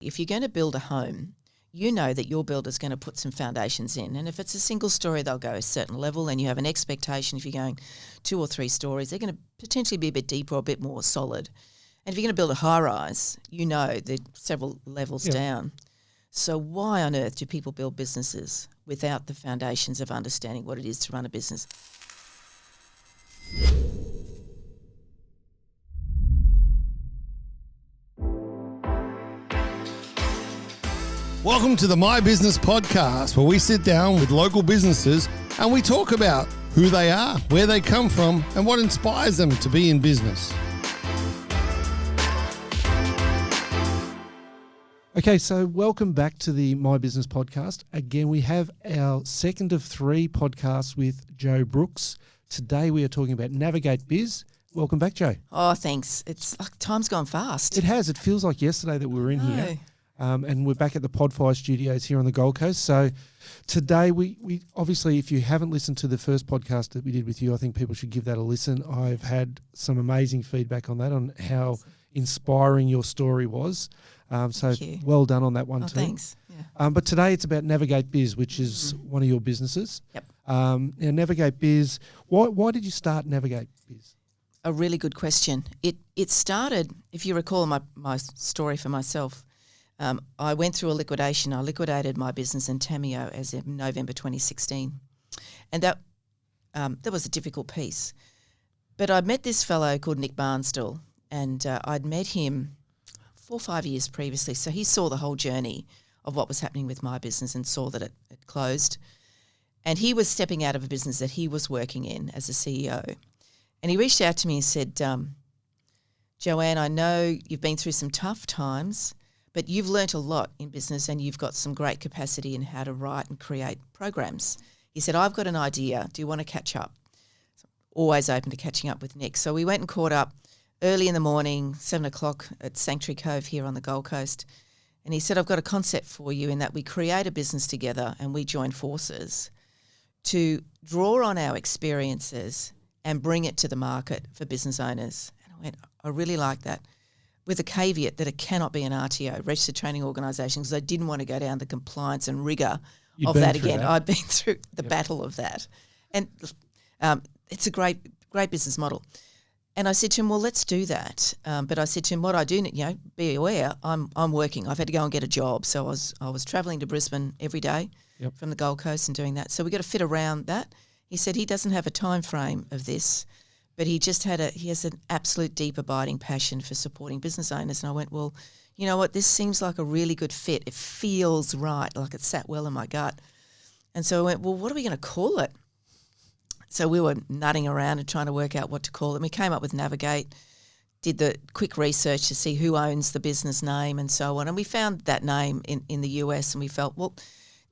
If you're going to build a home, you know that your builder's going to put some foundations in. And if it's a single story, they'll go a certain level, and you have an expectation if you're going 2 or 3 stories, they're going to potentially be a bit deeper or a bit more solid. And if you're going to build a high-rise, you know they're several levels down. So why on earth do people build businesses without the foundations of understanding what it is to run a business? Welcome to the MyBusiness Podcast, where we sit down with local businesses and we talk about who they are, where they come from, and what inspires them to be in business. Okay, so welcome back to the MyBusiness Podcast. Again, we have our second of 3 podcasts with Jo Brooks. Today we are talking about Navig8 Biz. Welcome back, Jo. Oh, thanks. It's like time's gone fast. It has. It feels like yesterday that we were in here. And we're back at the Podfire studios here on the Gold Coast. So today we obviously, if you haven't listened to the first podcast that we did with you, I think people should give that a listen. I've had some amazing feedback on that, on how inspiring your story was. So well done on that one too. Thanks. Yeah. But today it's about Navig8 Biz, which is one of your businesses. Yep. Now Navig8 Biz, why did you start Navig8 Biz? A really good question. It started, if you recall my story for myself, I went through a liquidation. I liquidated my business in Tamio as of November 2016. And that was a difficult piece. But I met this fellow called Nick Barnsdall, and I'd met him 4 or 5 years previously. So he saw the whole journey of what was happening with my business and saw that it closed. And he was stepping out of a business that he was working in as a CEO. And he reached out to me and said, Joanne, I know you've been through some tough times, but you've learnt a lot in business and you've got some great capacity in how to write and create programs. He said, I've got an idea. Do you want to catch up? So always open to catching up with Nick. So we went and caught up early in the morning, 7 o'clock at Sanctuary Cove here on the Gold Coast. And he said, I've got a concept for you in that we create a business together and we join forces to draw on our experiences and bring it to the market for business owners. And I went, I really like that, with a caveat that it cannot be an RTO, registered training organisation, because I didn't want to go down the compliance and rigour of that again. I'd been through the battle of that. And it's a great business model. And I said to him, well, let's do that. But I said to him, what I do, be aware, I'm working. I've had to go and get a job. So I was travelling to Brisbane every day from the Gold Coast and doing that. So we got to fit around that. He said he doesn't have a time frame of this, but he has an absolute deep abiding passion for supporting business owners. And I went, well, you know what, this seems like a really good fit. It feels right, like it sat well in my gut. And so I went, well, what are we going to call it? So we were nutting around and trying to work out what to call it. And we came up with Navig8, did the quick research to see who owns the business name and so on. And we found that name in the US, and we felt, well,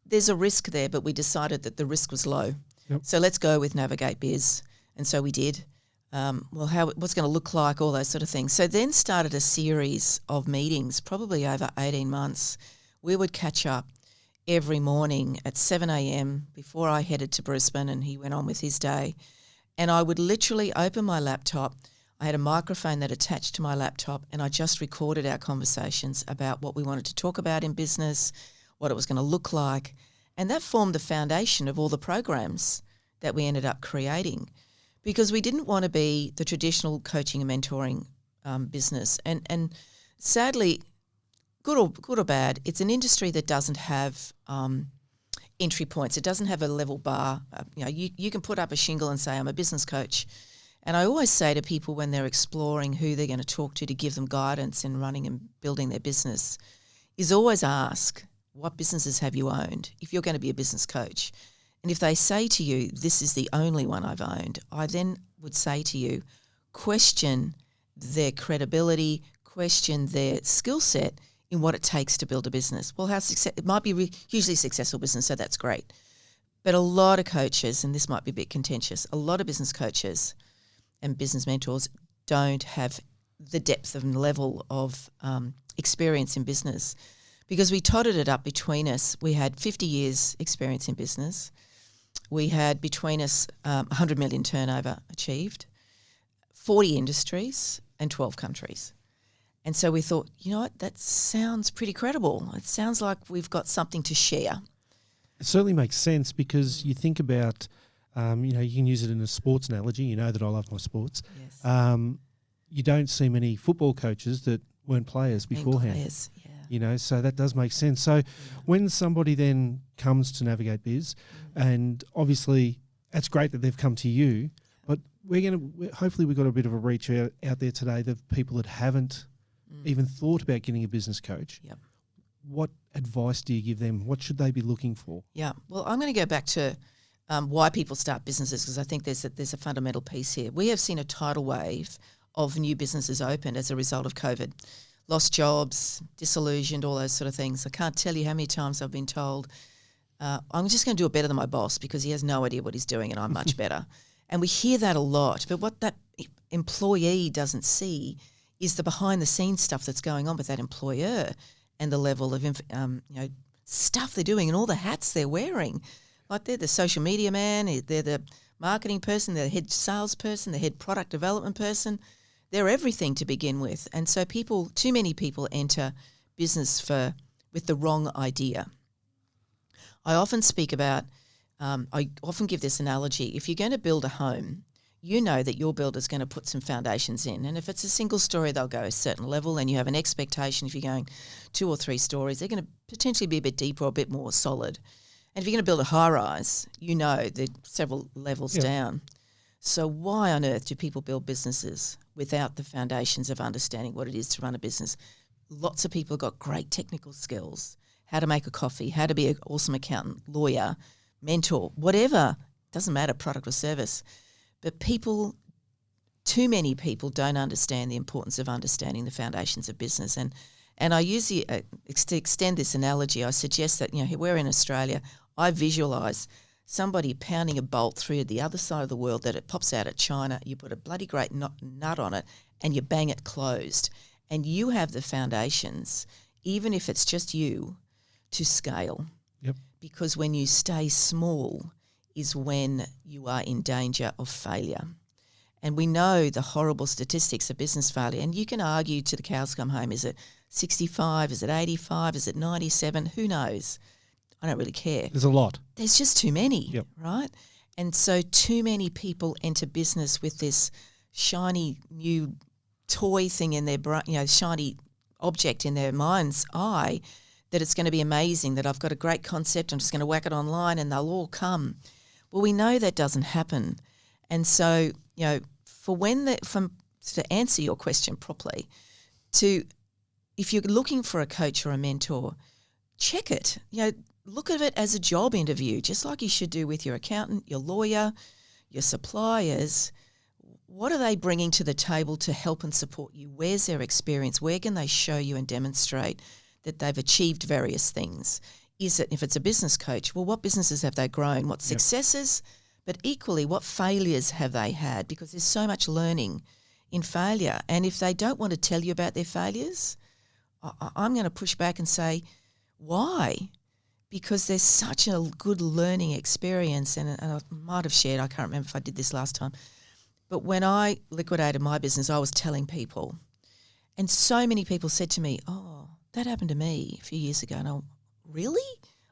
there's a risk there, but we decided that the risk was low. Yep. So let's go with Navig8 Biz. And so we did. What's going to look like, all those sort of things. So then started a series of meetings, probably over 18 months. We would catch up every morning at 7 a.m. before I headed to Brisbane and he went on with his day. And I would literally open my laptop. I had a microphone that attached to my laptop, and I just recorded our conversations about what we wanted to talk about in business, what it was going to look like. And that formed the foundation of all the programs that we ended up creating, because we didn't want to be the traditional coaching and mentoring business. And sadly, good or bad, it's an industry that doesn't have entry points. It doesn't have a level bar. You can put up a shingle and say, I'm a business coach. And I always say to people when they're exploring who they're going to talk to give them guidance in running and building their business, is always ask, what businesses have you owned if you're going to be a business coach? And if they say to you, this is the only one I've owned, I then would say to you, question their credibility, question their skill set in what it takes to build a business. Well, it might be a hugely successful business, so that's great. But a lot of coaches, and this might be a bit contentious, a lot of business coaches and business mentors don't have the depth and level of experience in business, because we totted it up between us. We had 50 years experience in business. We had between us 100 million turnover achieved, 40 industries and 12 countries. And so we thought, you know what, that sounds pretty credible. It sounds like we've got something to share. It certainly makes sense because you think about, you can use it in a sports analogy. You know that I love my sports. Yes. You don't see many football coaches that weren't players beforehand. Players, yeah. So that does make sense. So when somebody then comes to Navig8 Biz, and obviously it's great that they've come to you, but hopefully we've got a bit of a reach out there today, the people that haven't even thought about getting a business coach. Yep. What advice do you give them? What should they be looking for? Yeah. Well, I'm going to go back to why people start businesses, because I think there's a fundamental piece here. We have seen a tidal wave of new businesses opened as a result of COVID. Lost jobs, disillusioned, all those sort of things. I can't tell you how many times I've been told, I'm just going to do it better than my boss because he has no idea what he's doing and I'm much better. And we hear that a lot. But what that employee doesn't see is the behind-the-scenes stuff that's going on with that employer and the level of stuff they're doing and all the hats they're wearing. Like they're the social media man, they're the marketing person, they're the head salesperson, the head product development person. They're everything to begin with. And so too many people enter business with the wrong idea. I often speak about, I often give this analogy. If you're going to build a home, you know that your builder's going to put some foundations in. And if it's a single story, they'll go a certain level, and you have an expectation if you're going 2 or 3 stories, they're going to potentially be a bit deeper or a bit more solid. And if you're going to build a high-rise, you know they're several levels down. So why on earth do people build businesses without the foundations of understanding what it is to run a business? Lots of people have got great technical skills, how to make a coffee, how to be an awesome accountant, lawyer, mentor, whatever, doesn't matter, product or service. But too many people don't understand the importance of understanding the foundations of business. And I use to extend this analogy, I suggest that, we're in Australia, I visualise somebody pounding a bolt through the other side of the world that it pops out at China, you put a bloody great nut on it and you bang it closed. And you have the foundations, even if it's just you, to scale. Yep. Because when you stay small is when you are in danger of failure. And we know the horrible statistics of business failure. And you can argue to the cows come home, is it 65, is it 85, is it 97, who knows? I don't really care. There's a lot. There's just too many, right? And so too many people enter business with this shiny new toy thing in their brain, shiny object in their mind's eye, that it's going to be amazing, that I've got a great concept, I'm just going to whack it online and they'll all come. Well, we know that doesn't happen. And so, to answer your question properly, if you're looking for a coach or a mentor, check it. Look at it as a job interview, just like you should do with your accountant, your lawyer, your suppliers. What are they bringing to the table to help and support you? Where's their experience? Where can they show you and demonstrate that they've achieved various things? If it's a business coach, well, what businesses have they grown? What successes? But equally, what failures have they had? Because there's so much learning in failure. And if they don't want to tell you about their failures, I'm going to push back and say, why? Because there's such a good learning experience. And I might have shared, I can't remember if I did this last time, but when I liquidated my business, I was telling people. And so many people said to me, oh, that happened to me a few years ago. And I went, really?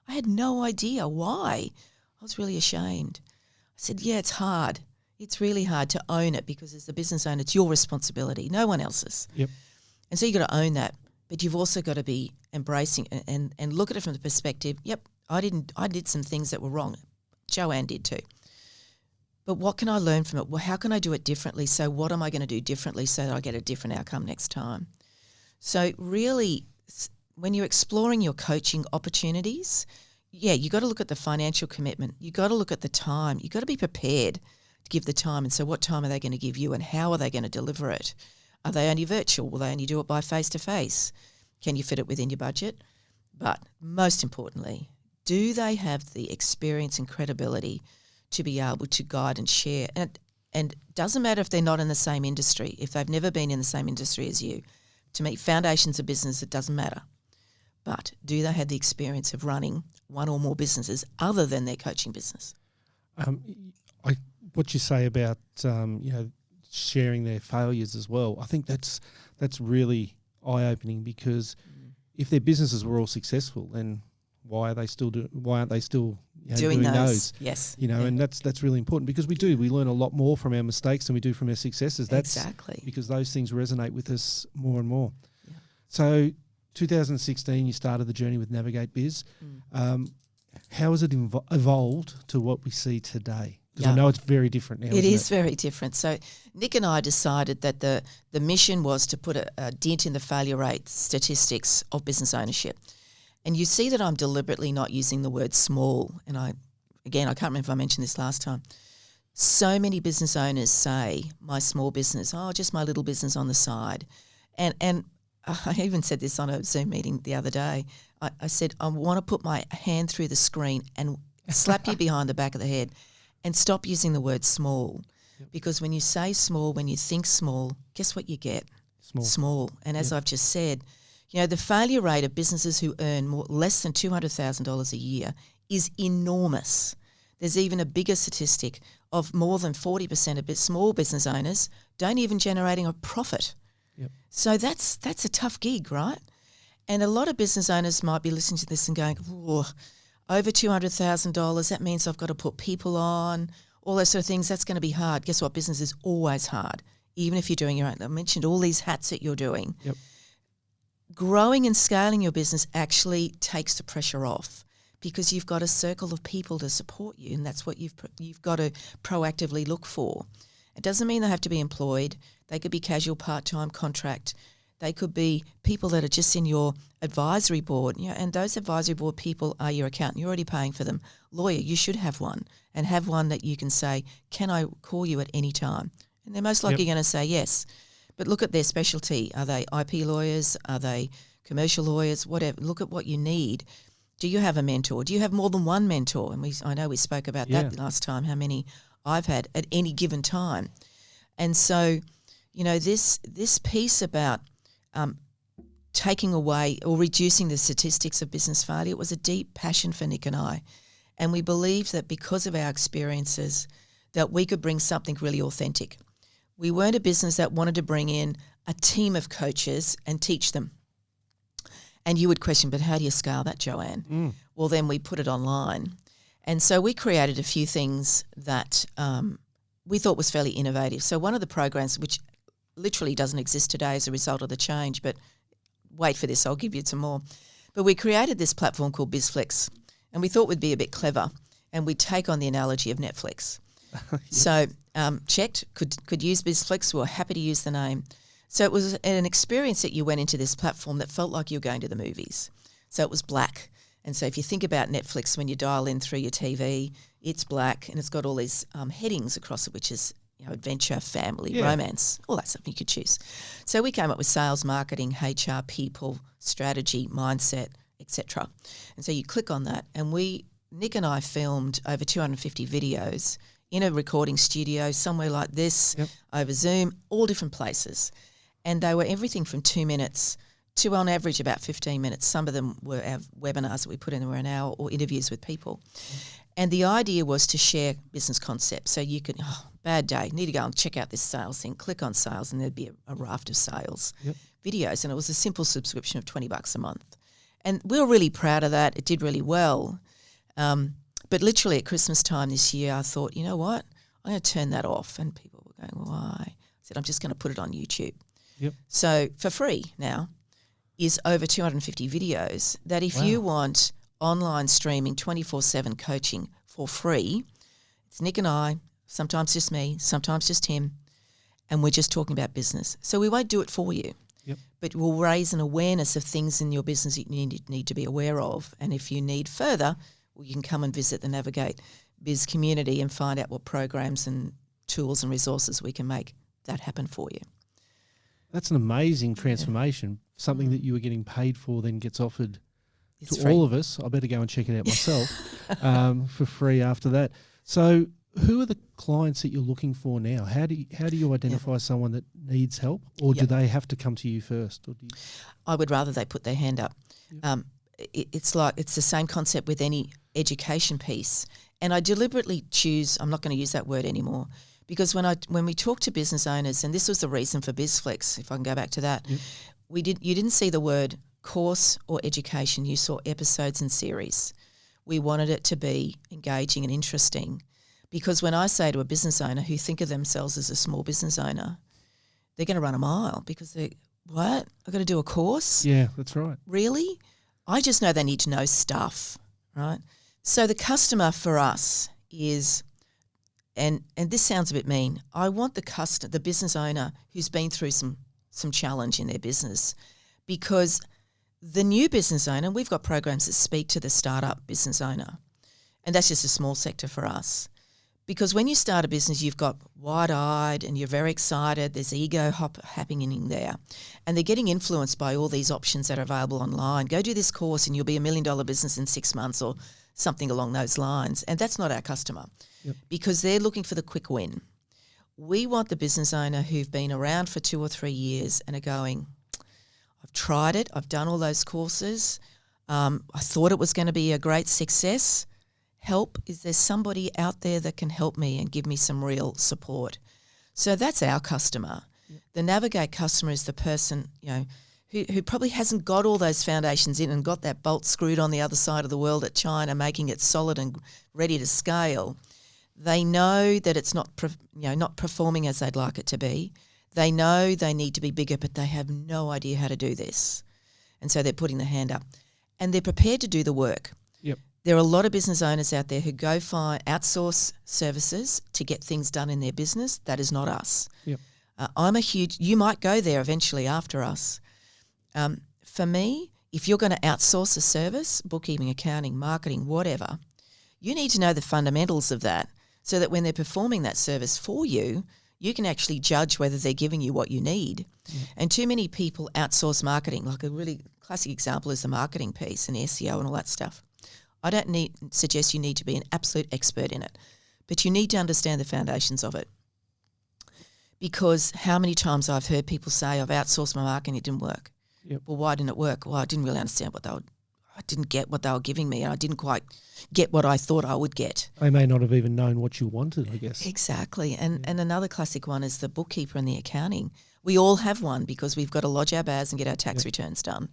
I had no idea. Why? I was really ashamed. I said, yeah, it's hard. It's really hard to own it because as the business owner, it's your responsibility, no one else's. Yep. And so you've got to own that. But you've also got to be embracing and look at it from the perspective, yep, I did some things that were wrong. Joanne did too. But what can I learn from it? Well, how can I do it differently? So what am I going to do differently so that I get a different outcome next time? So really, when you're exploring your coaching opportunities, you got to look at the financial commitment. You got to look at the time. You got to be prepared to give the time. And so what time are they going to give you and how are they going to deliver it? Are they only virtual? Will they only do it by face-to-face? Can you fit it within your budget? But most importantly, do they have the experience and credibility to be able to guide and share? And it doesn't matter if they're not in the same industry, if they've never been in the same industry as you. To me, foundations of business, it doesn't matter. But do they have the experience of running one or more businesses other than their coaching business? What you say about sharing their failures as well, I think that's really eye-opening, because if their businesses were all successful, then why aren't they still doing those? Yes. And that's really important, because we learn a lot more from our mistakes than we do from our successes. That's exactly because those things resonate with us more and more. Yeah. So 2016, you started the journey with Navig8 Biz. How has it evolved to what we see today? Because I know it's very different now. It is very different. So Nick and I decided that the mission was to put a dent in the failure rate statistics of business ownership. And you see that I'm deliberately not using the word small. And I can't remember if I mentioned this last time. So many business owners say, my small business, just my little business on the side. And I even said this on a Zoom meeting the other day. I said, I want to put my hand through the screen and slap you behind the back of the head and stop using the word small. Yep. Because when you say small, when you think small, guess what you get? Small. And as I've just said, the failure rate of businesses who earn less than $200,000 a year is enormous. There's even a bigger statistic of more than 40% of small business owners don't even generating a profit. Yep. So that's a tough gig, right? And a lot of business owners might be listening to this and going, over $200,000, that means I've got to put people on, all those sort of things. That's going to be hard. Guess what? Business is always hard, even if you're doing your own. I mentioned all these hats that you're doing. Yep. Growing and scaling your business actually takes the pressure off, because you've got a circle of people to support you, and that's what you've got to proactively look for. It doesn't mean they have to be employed. They could be casual, part-time, contract. They could be people that are just in your advisory board, and those advisory board people are your accountant. You're already paying for them. Lawyer, you should have one, and have one that you can say, can I call you at any time? And they're most likely going to say yes. But look at their specialty. Are they IP lawyers? Are they commercial lawyers? Whatever. Look at what you need. Do you have a mentor? Do you have more than one mentor? And I know we spoke about that last time, how many I've had at any given time. And so, this piece about taking away or reducing the statistics of business failure, it was a deep passion for Nick and I. And we believed that because of our experiences that we could bring something really authentic. We weren't a business that wanted to bring in a team of coaches and teach them. And you would question, but how do you scale that, Joanne? Well, then we put it online. And so we created a few things that we thought was fairly innovative. So one of the programs, which literally doesn't exist today as a result of the change, but wait for this, I'll give you some more. But we created this platform called BizFlex, and we thought we'd be a bit clever, and we'd take on the analogy of Netflix. So checked, could use BizFlex. We were happy to use the name. So it was an experience that you went into this platform that felt like you were going to the movies. So it was black. And so if you think about Netflix, when you dial in through your TV, it's black and it's got all these headings across it, which is adventure, family, romance, all that stuff you could choose. So we came up with sales, marketing, HR, people, strategy, mindset, etc. And so you click on that, and Nick and I filmed over 250 videos in a recording studio somewhere like this, over Zoom, all different places. And they were everything from 2 minutes to on average about 15 minutes. Some of them were our webinars that we put in, there were an hour, or interviews with people. And the idea was to share business concepts. So you could, bad day, need to go and check out this sales thing, click on sales, and there'd be a raft of sales videos. And it was a simple subscription of $20 a month. And we were really proud of that. It did really well. But literally at Christmas time this year, I thought, you know what? I'm going to turn that off. And people were going, why? I said, I'm just going to put it on YouTube. So for free now is over 250 videos that if you want online streaming 24/7 coaching for free, it's Nick and I, sometimes just me, sometimes just him, and we're just talking about business. So we won't do it for you, but we'll raise an awareness of things in your business that you need to be aware of. And if you need further, you can come and visit the Navig8 Biz community and find out what programs and tools and resources we can make that happen for you. That's an amazing transformation. Something that you were getting paid for then gets offered It's to free. all of us. I better go and check it out myself for free after that. So who are the clients that you're looking for now? How do you identify someone that needs help, or do they have to come to you first? Or I would rather they put their hand up. It's the same concept with any education piece. And I deliberately choose, I'm not going to use that word anymore, because when we talk to business owners, and this was the reason for BizFlex, if I can go back to that, you didn't see the word course or education. You saw episodes and series. We wanted it to be engaging and interesting, because when I say to a business owner who think of themselves as a small business owner, they're going to run a mile because what? I've got to do a course? Yeah, that's right. Really? I just know they need to know stuff, right? So the customer for us is, and this sounds a bit mean, I want the business owner who's been through some challenge in their business, because the new business owner, we've got programs that speak to the startup business owner, and that's just a small sector for us. Because when you start a business, you've got wide-eyed and you're very excited. There's ego happening in there. And they're getting influenced by all these options that are available online. Go do this course and you'll be $1 million business in 6 months or something along those lines. And that's not our customer, because they're looking for the quick win. We want the business owner who've been around for 2 or 3 years and are going, I've tried it. I've done all those courses. I thought it was going to be a great success. Help, is there somebody out there that can help me and give me some real support? So that's our customer. Yep. The Navig8 customer is the person, who probably hasn't got all those foundations in and got that bolt screwed on the other side of the world at China, making it solid and ready to scale. They know that it's not performing as they'd like it to be. They know they need to be bigger, but they have no idea how to do this. And so they're putting their hand up. And they're prepared to do the work. Yep. There are a lot of business owners out there who go find outsource services to get things done in their business. That is not us. Yep. You might go there eventually after us. For me, if you're going to outsource a service, bookkeeping, accounting, marketing, whatever, you need to know the fundamentals of that so that when they're performing that service for you, you can actually judge whether they're giving you what you need. Yeah. And too many people outsource marketing. Like a really classic example is the marketing piece and SEO and all that stuff. I don't suggest you need to be an absolute expert in it, but you need to understand the foundations of it. Because how many times I've heard people say, I've outsourced my marketing, it didn't work. Yep. Well, why didn't it work? Well, I didn't really understand I didn't get what they were giving me, and I didn't quite get what I thought I would get. They may not have even known what you wanted, I guess. Exactly. And another classic one is the bookkeeper and the accounting. We all have one because we've got to lodge our BAS and get our tax returns done.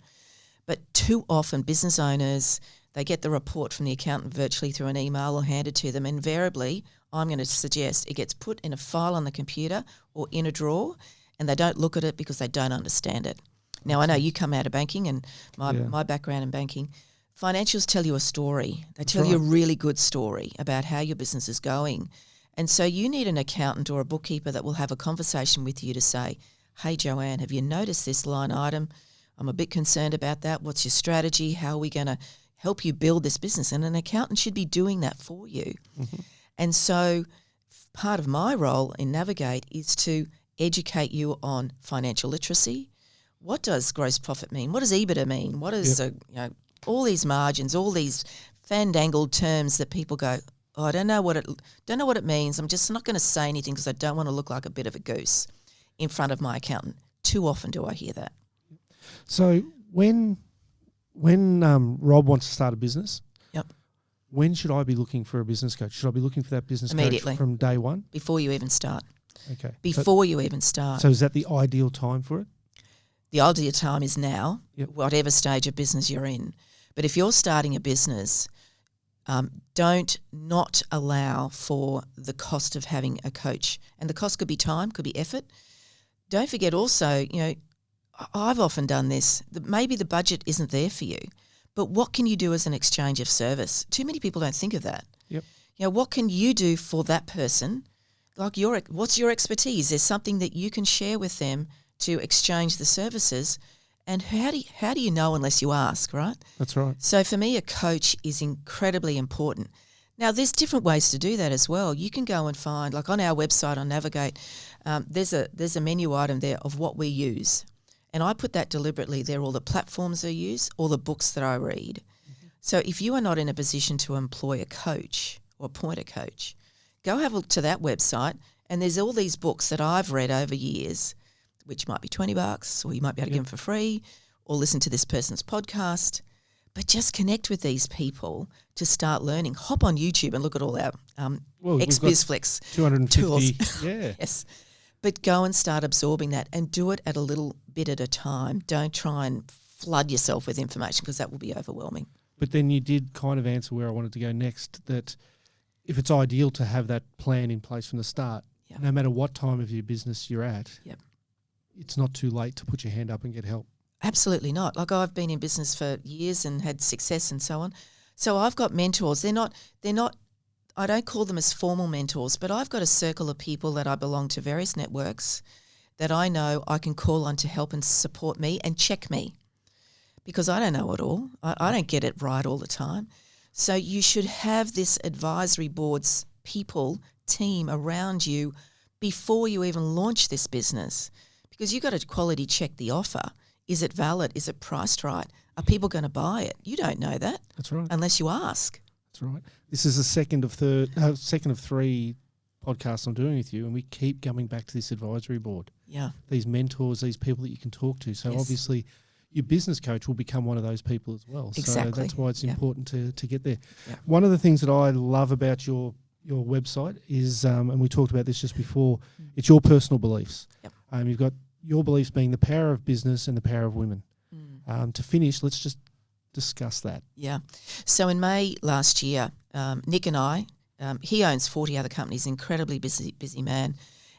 But too often business owners, they get the report from the accountant virtually through an email or handed to them. Invariably, I'm going to suggest it gets put in a file on the computer or in a drawer, and they don't look at it because they don't understand it. Now, I know you come out of banking and my background in banking. Financials tell you a story. They tell you a really good story about how your business is going. And so you need an accountant or a bookkeeper that will have a conversation with you to say, hey, Joanne, have you noticed this line item? I'm a bit concerned about that. What's your strategy? How are we going to help you build this business? And an accountant should be doing that for you. Mm-hmm. And so part of my role in Navig8 is to educate you on financial literacy. What does gross profit mean? What does EBITDA mean? What is all these margins, all these fandangled terms that people go, oh, I don't know what it means. I'm just not going to say anything because I don't want to look like a bit of a goose in front of my accountant. Too often do I hear that. So when Rob wants to start a business, when should I be looking for a business coach? Should I be looking for that business coach from day one? Before you even start. Okay. Before you even start. So is that the ideal time for it? The ideal time is now, whatever stage of business you're in. But if you're starting a business, don't not allow for the cost of having a coach. And the cost could be time, could be effort. Don't forget also, I've often done this. Maybe the budget isn't there for you, but what can you do as an exchange of service? Too many people don't think of that. Yep. What can you do for that person? Like what's your expertise? There's something that you can share with them to exchange the services. And how do you know unless you ask, right? That's right. So for me, a coach is incredibly important. Now, there's different ways to do that as well. You can go and find, like on our website on Navig8, there's a menu item there of what we use. And I put that deliberately there, all the platforms I use, all the books that I read. Mm-hmm. So if you are not in a position to employ a coach or appoint a coach, go have a look to that website, and there's all these books that I've read over years, which might be $20, or you might be able to give them for free, or listen to this person's podcast. But just connect with these people to start learning. Hop on YouTube and look at all our ex-BizFlex 250 tools. Yeah. Yes. But go and start absorbing that and do it at a little bit at a time. Don't try and flood yourself with information because that will be overwhelming. But then you did kind of answer where I wanted to go next, that if it's ideal to have that plan in place from the start, no matter what time of your business you're at, it's not too late to put your hand up and get help. Absolutely not. Like, I've been in business for years and had success and so on. So I've got mentors. They're not, I don't call them as formal mentors, but I've got a circle of people that I belong to various networks that I know I can call on to help and support me and check me, because I don't know it all. I don't get it right all the time. So you should have this advisory board's team around you before you even launch this business, because you've got to quality check the offer. Is it valid? Is it priced right? Are people going to buy it? You don't know that. That's right. Unless you ask. That's right. This is the second of three podcasts I'm doing with you, and we keep coming back to this advisory board. Yeah. These mentors, these people that you can talk to. So obviously your business coach will become one of those people as well. Exactly. So that's why it's important to get there. Yeah. One of the things that I love about your website is, and we talked about this just before, it's your personal beliefs. Yep. You've got your beliefs being the power of business and the power of women. To finish, let's just discuss that. Yeah. So in May last year, Nick and I, he owns 40 other companies, incredibly busy man,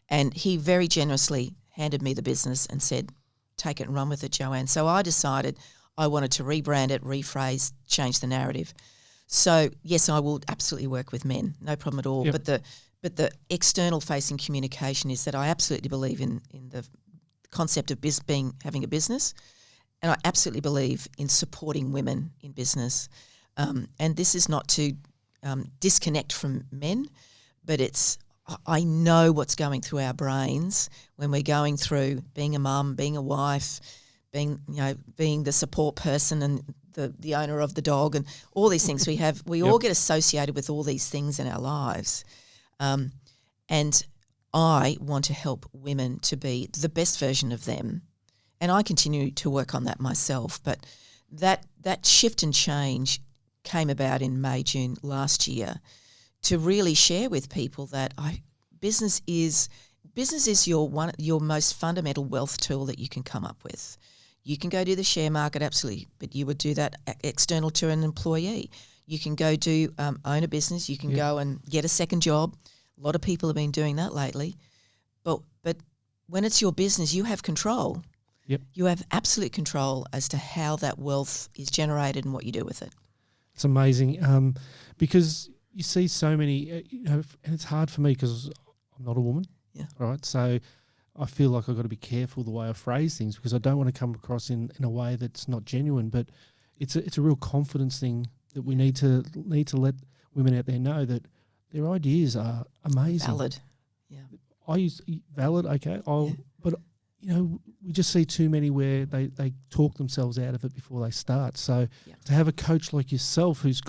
and he very generously handed me the business and said, take it and run with it, Joanne. So I decided I wanted to rebrand it, rephrase, change the narrative. So yes, I will absolutely work with men, no problem at all. Yep. But the external facing communication is that I absolutely believe in the concept of having a business, and I absolutely believe in supporting women in business. And this is not to disconnect from men, but I know what's going through our brains when we're going through being a mum, being a wife, being the support person and the owner of the dog and all these things we have. We all get associated with all these things in our lives. And I want to help women to be the best version of them. And I continue to work on that myself. But that shift and change came about in May, June last year to really share with people that business is your most fundamental wealth tool that you can come up with. You can go do the share market, absolutely, but you would do that external to an employee. You can go own a business. You can go and get a second job. A lot of people have been doing that lately. But when it's your business, you have control. Yep. You have absolute control as to how that wealth is generated and what you do with it. It's amazing because you see so many, and it's hard for me because I'm not a woman. Yeah. Right. So I feel like I've got to be careful the way I phrase things because I don't want to come across in a way that's not genuine. But it's a real confidence thing that we need to let women out there know that their ideas are amazing. Valid. Yeah. I use valid, okay. But we just see too many where they talk themselves out of it before they start. So to have a coach like yourself who's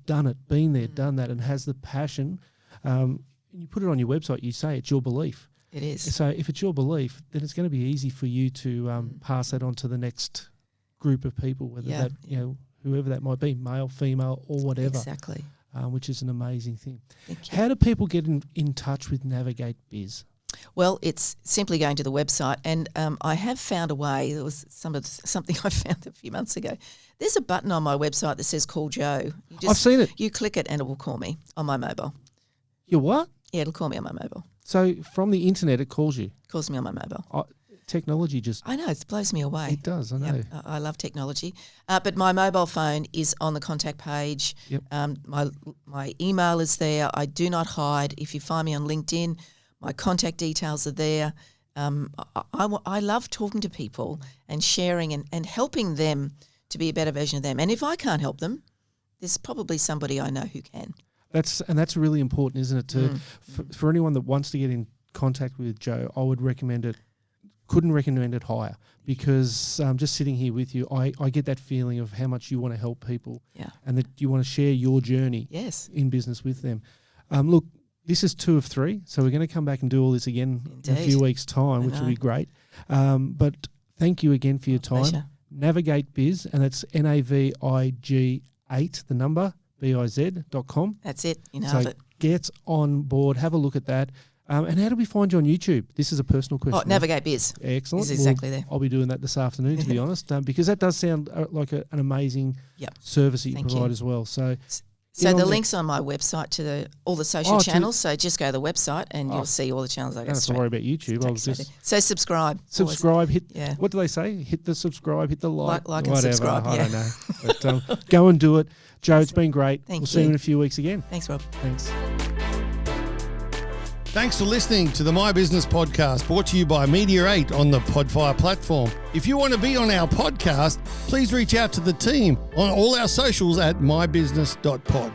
done it, been there, done that, and has the passion, and you put it on your website, you say it's your belief. It is. So if it's your belief, then it's going to be easy for you to pass that on to the next group of people, whether whoever that might be, male, female, or whatever. Exactly. Which is an amazing thing. Thank you. How do people get in touch with Navig8 Biz? Well, it's simply going to the website, and I have found a way. There was something I found a few months ago. There's a button on my website that says "Call Joe." I've seen it. You click it, and it will call me on my mobile. You what? Yeah, it'll call me on my mobile. So from the internet, it calls you. Calls me on my mobile. Technology just... I know, it blows me away. It does, I know. Yep, I love technology. But my mobile phone is on the contact page. Yep. My email is there. I do not hide. If you find me on LinkedIn, my contact details are there. I love talking to people and sharing and helping them to be a better version of them. And if I can't help them, there's probably somebody I know who can. That's really important, isn't it? For anyone that wants to get in contact with Joe, I would recommend it. Couldn't recommend it higher because just sitting here with you, I get that feeling of how much you want to help people and that you want to share your journey in business with them. Look, this is 2 of 3, so we're going to come back and do all this again in a few weeks' time, which will be great. But thank you again for your time. Pleasure. Navig8 Biz, and that's Navig8, the number, biz.com. That's it. You nailed it. Get on board, have a look at that. And how do we find you on YouTube? This is a personal question. Oh, Navig8 Biz. Excellent. Is exactly there. I'll be doing that this afternoon, to be honest, because that does sound like an amazing service that you provide as well. So the link's on my website to all the social channels. So just go to the website and you'll see all the channels. I don't have to worry about YouTube. So subscribe. Subscribe. What do they say? Hit the subscribe. Hit the like and whatever. subscribe. I don't know. But go and do it. Joe, it's been great. We'll see you in a few weeks again. Thanks, Rob. Thanks. Thanks for listening to the My Business Podcast, brought to you by Media8 on the Podfire platform. If you want to be on our podcast, please reach out to the team on all our socials at mybusiness.pod.